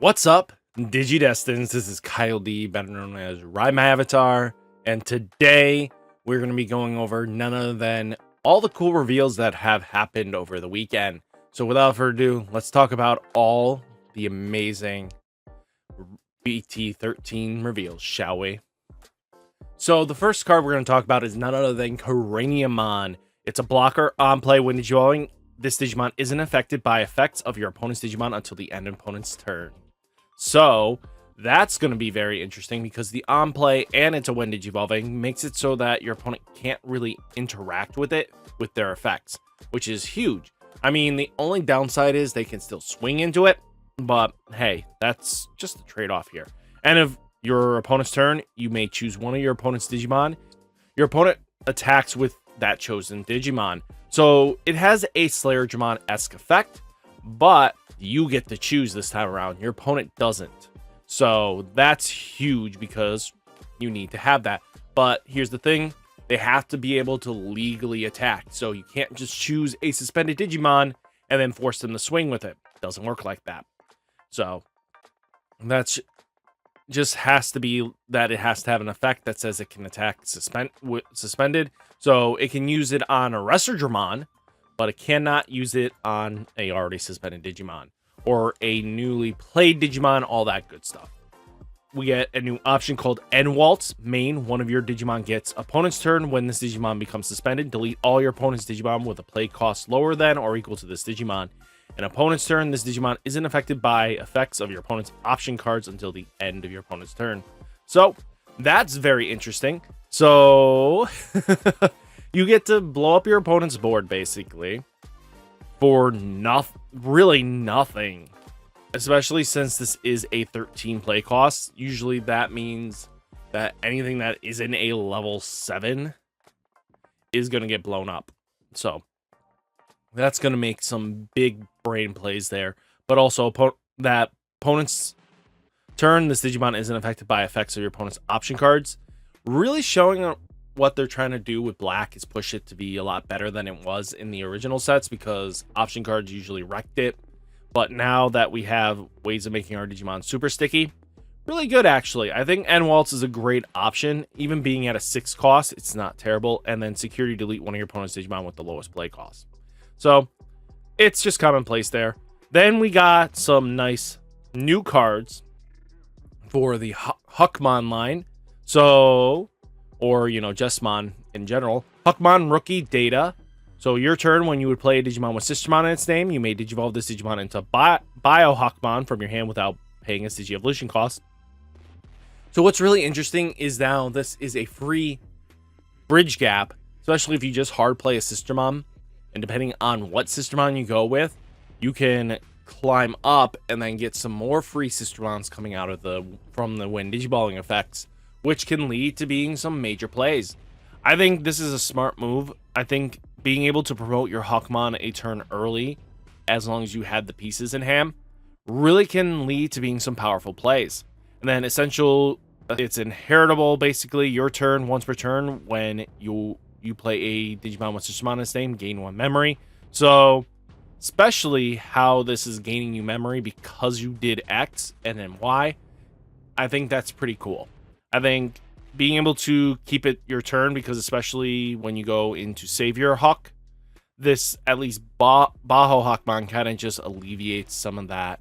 What's up, Digidestins? This is Kyle D, better known as RideMyAvatar, and today we're going to be going over none other than all the cool reveals that have happened over the weekend. So without further ado, let's talk about all the amazing BT-13 reveals, shall we? So the first card we're going to talk about is none other than Digimon. It's a blocker on play when drawing. This Digimon isn't affected by effects of your opponent's Digimon until the end of opponent's turn. So that's going to be very interesting because the on play and it's a when digivolving makes it so that your opponent can't really interact with it with their effects, which is huge. I mean, the only downside is they can still swing into it, but hey, that's just a trade-off here. And if your opponent's turn, you may choose one of your opponent's Digimon. Your opponent attacks with that chosen Digimon. So it has a Slayer Dramon-esque effect, but you get to choose this time around. Your opponent doesn't. So that's huge because you need to have that. But here's the thing. They have to be able to legally attack. So you can't just choose a suspended Digimon and then force them to swing with it. It doesn't work like that. So that's just has to be that it has to have an effect that says it can attack suspended. So it can use it on a Wrestler Dramon, but it cannot use it on a already suspended Digimon or a newly played Digimon, all that good stuff. We get a new option called N-Waltz. Main, one of your Digimon gets opponent's turn. When this Digimon becomes suspended, delete all your opponent's Digimon with a play cost lower than or equal to this Digimon. An opponent's turn, this Digimon isn't affected by effects of your opponent's option cards until the end of your opponent's turn. So that's very interesting. So you get to blow up your opponent's board basically for really nothing, especially since this is a 13 play cost. Usually that means that anything that is in a level 7 is going to get blown up. So that's going to make some big brain plays there. But also that opponent's turn, this Digimon isn't affected by effects of your opponent's option cards. Really showing what they're trying to do with black is push it to be a lot better than it was in the original sets, because option cards usually wrecked it. But now that we have ways of making our Digimon super sticky, really good actually. I think N-Waltz is a great option. Even being at a 6 cost, it's not terrible. And then security delete one of your opponent's Digimon with the lowest play cost. So it's just commonplace there. Then we got some nice new cards for the Huckmon line. So, or, you know, Jessmon in general. Huckmon Rookie Data. So your turn, when you would play a Digimon with Sistermon in its name, you may Digivolve this Digimon into Bio Huckmon from your hand without paying its Digievolution cost. So what's really interesting is now this is a free bridge gap, especially if you just hard play a Sistermon. And depending on what Sistermon you go with, you can climb up and then get some more free Sistermons coming out of from the when Digiballing effects, which can lead to being some major plays. I think this is a smart move. I think being able to promote your Huckmon a turn early, as long as you had the pieces in hand, really can lead to being some powerful plays. And then essential, it's inheritable, basically your turn once per turn. When you play a Digimon with Sistermon in its name, gain 1 memory. So especially how this is gaining you memory because you did X and then Y, I think that's pretty cool. I think being able to keep it your turn, because especially when you go into Savior Huck, this at least Baho Huckmon kind of just alleviates some of that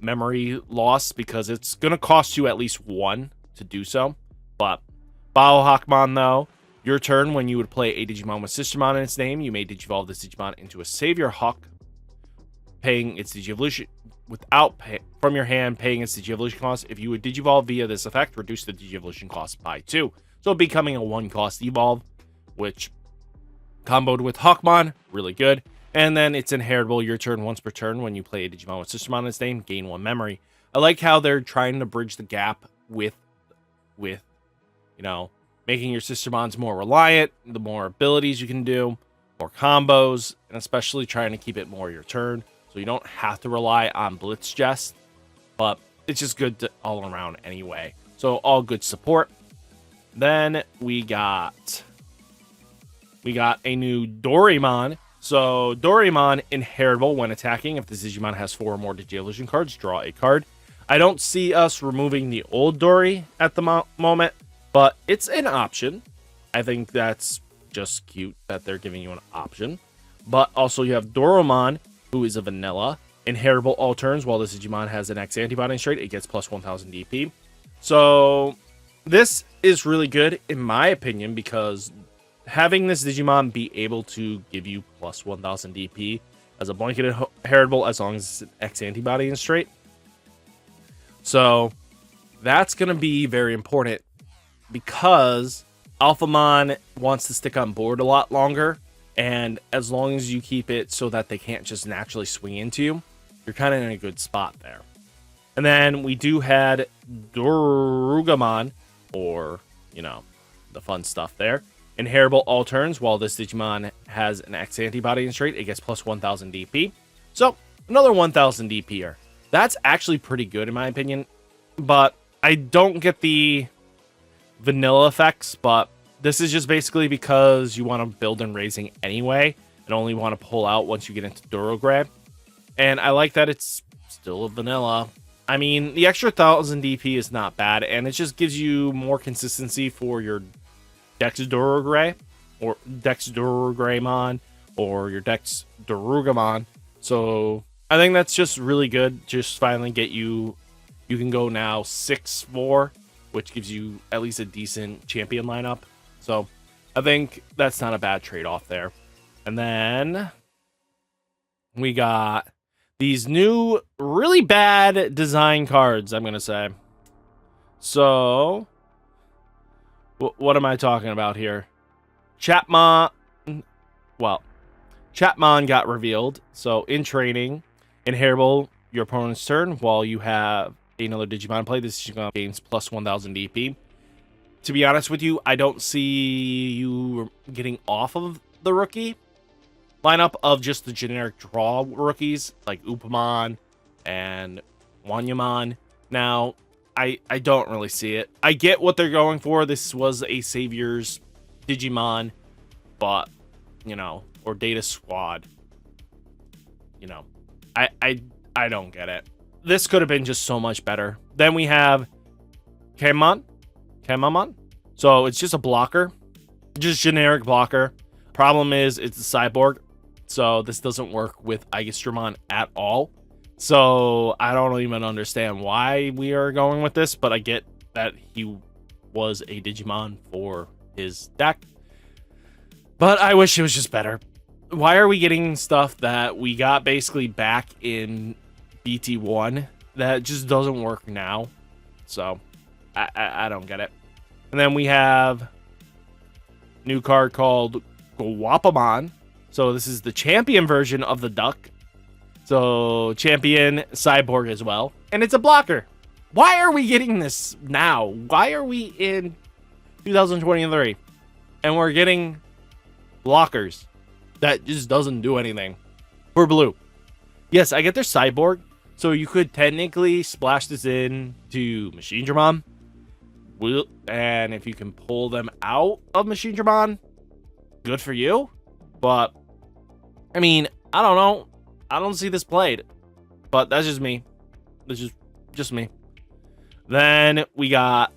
memory loss, because it's going to cost you at least 1 to do so. But Baho Huckmon, though, your turn, when you would play a Digimon with Sistermon in its name, you may Digivolve this Digimon into a Savior Huck, paying its Digievolution without from your hand paying its Digievolution cost. If you would Digivolve via this effect, reduce the Digievolution cost by 2. So becoming a 1 cost evolve, which comboed with Huckmon, really good. And then it's inheritable your turn once per turn. When you play a Digimon with Sistermon in its name, gain 1 memory. I like how they're trying to bridge the gap with you know, making your Sistermons more reliant, the more abilities you can do, more combos, and especially trying to keep it more your turn, so you don't have to rely on Blitz Jest. But it's just good all around anyway. So all good support. Then we got a new Doraemon. So Doraemon inheritable when attacking. If this Digimon has 4 or more Digivolution cards, draw a card. I don't see us removing the old Dory at the moment, but it's an option. I think that's just cute that they're giving you an option. But also you have Doraemon, who is a vanilla. Inheritable all turns. While this Digimon has an X antibody trait, it gets plus 1000 DP. So this is really good in my opinion, because having this Digimon be able to give you plus 1000 DP as a blanket inheritable as long as it's an X antibody and straight. So that's going to be very important, because Alphamon wants to stick on board a lot longer. And as long as you keep it so that they can't just naturally swing into you, you're kind of in a good spot there. And then we do had Dorugamon, or, you know, the fun stuff there. Inheritable all turns. While this Digimon has an X antibody and trait, it gets plus 1000 DP. So another 1000 DP here. That's actually pretty good in my opinion, but I don't get the vanilla effects, but this is just basically because you want to build in raising anyway and only want to pull out once you get into Durograd. And I like that it's still a vanilla. I mean, the extra 1000 DP is not bad, and it just gives you more consistency for your Dex Durogray, or Dex Durograymon, or your Dex Dorugamon. So I think that's just really good. Just finally get you can go now 6-4, which gives you at least a decent champion lineup. So I think that's not a bad trade-off there. And then we got these new really bad design cards, I'm going to say. So what am I talking about here? Chapmon got revealed. So in training, inheritable your opponent's turn while you have another Digimon play. This Digimon gains plus 1000 DP. To be honest with you, I don't see you getting off of the rookie lineup of just the generic draw rookies like Upamon and Wanyamon. Now, I don't really see it. I get what they're going for. This was a Savior's Digimon, but, you know, or Data Squad. You know, I don't get it. This could have been just so much better. Then we have Kamamon. So it's just a blocker. Just generic blocker. Problem is, it's a cyborg. So this doesn't work with Aegistramon at all. So I don't even understand why we are going with this, but I get that he was a Digimon for his deck. But I wish it was just better. Why are we getting stuff that we got basically back in BT-1 that just doesn't work now? So I don't get it. And then we have new card called Guapamon. So this is the champion version of the duck. So champion cyborg as well. And it's a blocker. Why are we getting this now? Why are we in 2023 and we're getting blockers that just doesn't do anything for blue? Yes, I get their cyborg. So you could technically splash this in to Machine Dramon. And if you can pull them out of Machine Dramon, good for you. But, I mean, I don't know. I don't see this played. But that's just me. This is just me. Then we got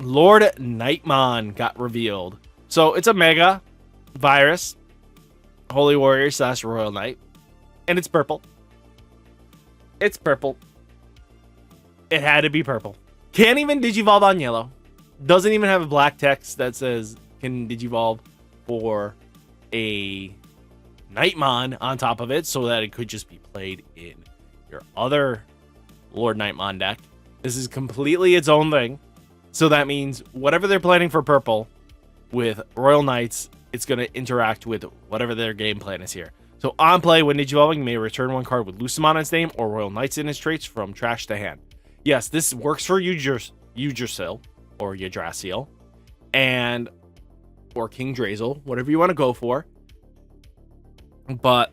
Lord Nightmon got revealed. So it's a Mega Virus Holy Warrior / Royal Knight. And it's purple. It's purple. It had to be purple. Can't even Digivolve on yellow. Doesn't even have a black text that says can Digivolve for a Nightmon on top of it, so that it could just be played in your other Lord Nightmon deck. This is completely its own thing. So that means whatever they're planning for purple with Royal Knights, it's going to interact with whatever their game plan is here. So on play, when Digivolving, you may return one card with Lucemon in its name or Royal Knights in its traits from trash to hand. Yes, this works for Yggdrasil or Yggdrasil and or King Drazel, whatever you want to go for. But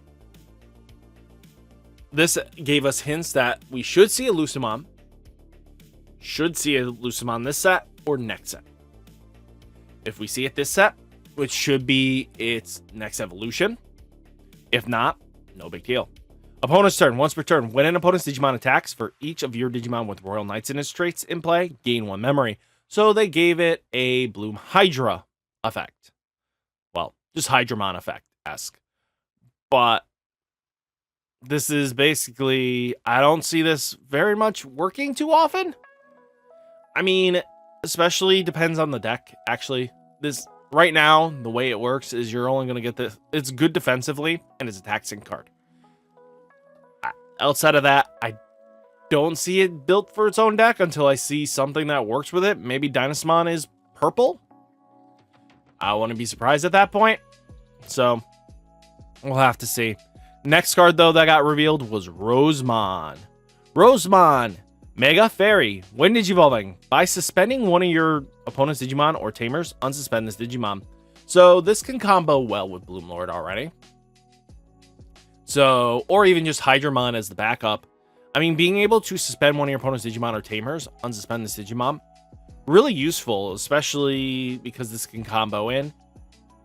this gave us hints that we should see a Lucemon. Should see a Lucemon this set or next set. If we see it this set, which should be its next evolution, If not, no big deal. Opponent's turn. Once per turn, when an opponent's Digimon attacks, for each of your Digimon with Royal Knights in its traits in play, gain 1 memory. So they gave it a Bloom Hydra effect. Well, just Hydramon effect-esque. But this is basically, I don't see this very much working too often. I mean, especially depends on the deck, actually. This right now, the way it works is you're only going to get this. It's good defensively, and it's a taxing card. Outside of that, I don't see it built for its own deck until I see something that works with it. Maybe Dynasmon is purple. I wouldn't be surprised at that point. So, we'll have to see. Next card, though, that got revealed was Rosemon. Rosemon, Mega Fairy. When Digivolving, by suspending one of your opponent's Digimon or Tamers, unsuspend this Digimon. So, this can combo well with Bloomlord already. So, or even just Hydramon as the backup. I mean, being able to suspend one of your opponent's Digimon or Tamers, unsuspend this Digimon, really useful, especially because this can combo in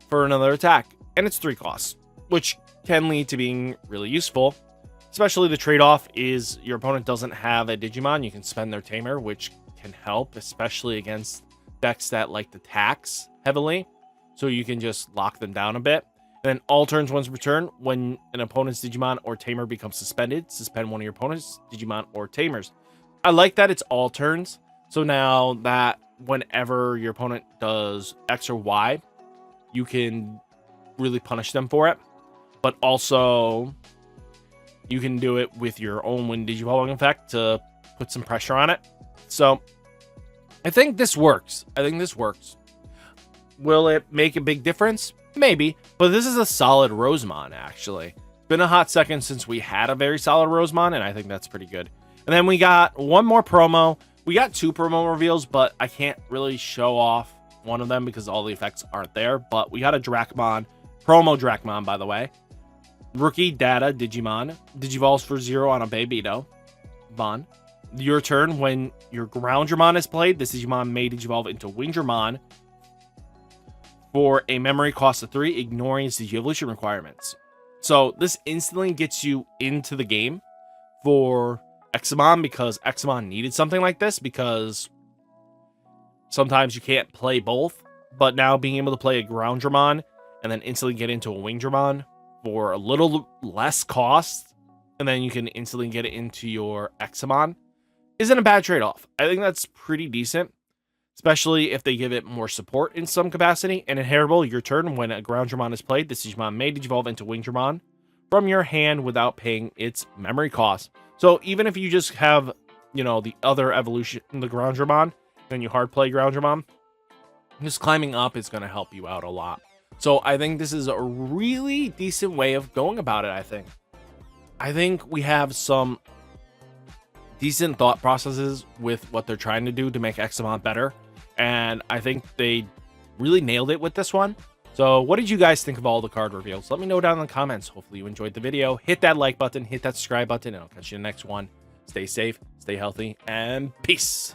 for another attack. And it's 3 costs, which can lead to being really useful. Especially the trade-off is your opponent doesn't have a Digimon, you can spend their Tamer, which can help, especially against decks that like to tax heavily. So you can just lock them down a bit. And then all turns once per turn, when an opponent's Digimon or Tamer becomes suspended, suspend one of your opponent's Digimon or Tamers. I like that it's all turns. So now that whenever your opponent does X or Y, you can really punish them for it. But also, you can do it with your own Wind Digivolving effect to put some pressure on it. So, I think this works. Will it make a big difference? Maybe, but this is a solid Rosemon, actually. It's been a hot second since we had a very solid Rosemon, and I think that's pretty good. And then we got one more promo. We got 2 promo reveals, but I can't really show off one of them because all the effects aren't there. But we got a Dracmon, promo Dracmon, by the way. Rookie Data Digimon. Digivolves for 0 on a Babydo. Mon. Your turn, when your Groundramon is played, this Digimon may Digivolve into Wingdramon for a memory cost of 3, ignoring its Digievolution requirements. So this instantly gets you into the game for Examon, because Examon needed something like this, because sometimes you can't play both. But now being able to play a Groundramon and then instantly get into a Wingdramon for a little less cost, and then you can instantly get it into your Examon, isn't a bad trade-off. I think that's pretty decent, especially if they give it more support in some capacity. And inheritable, your turn, when a Groundramon is played, this Digimon may Digivolve into Wingdramon from your hand without paying its memory cost. So even if you just have, you know, the other evolution, the Groundramon, then you hard play Groundramon, just climbing up is going to help you out a lot. So I think this is a really decent way of going about it, I think we have some decent thought processes with what they're trying to do to make Examon better. And I think they really nailed it with this one. So what did you guys think of all the card reveals? Let me know down in the comments. Hopefully you enjoyed the video. Hit that like button, hit that subscribe button, and I'll catch you in the next one. Stay safe, stay healthy, and peace.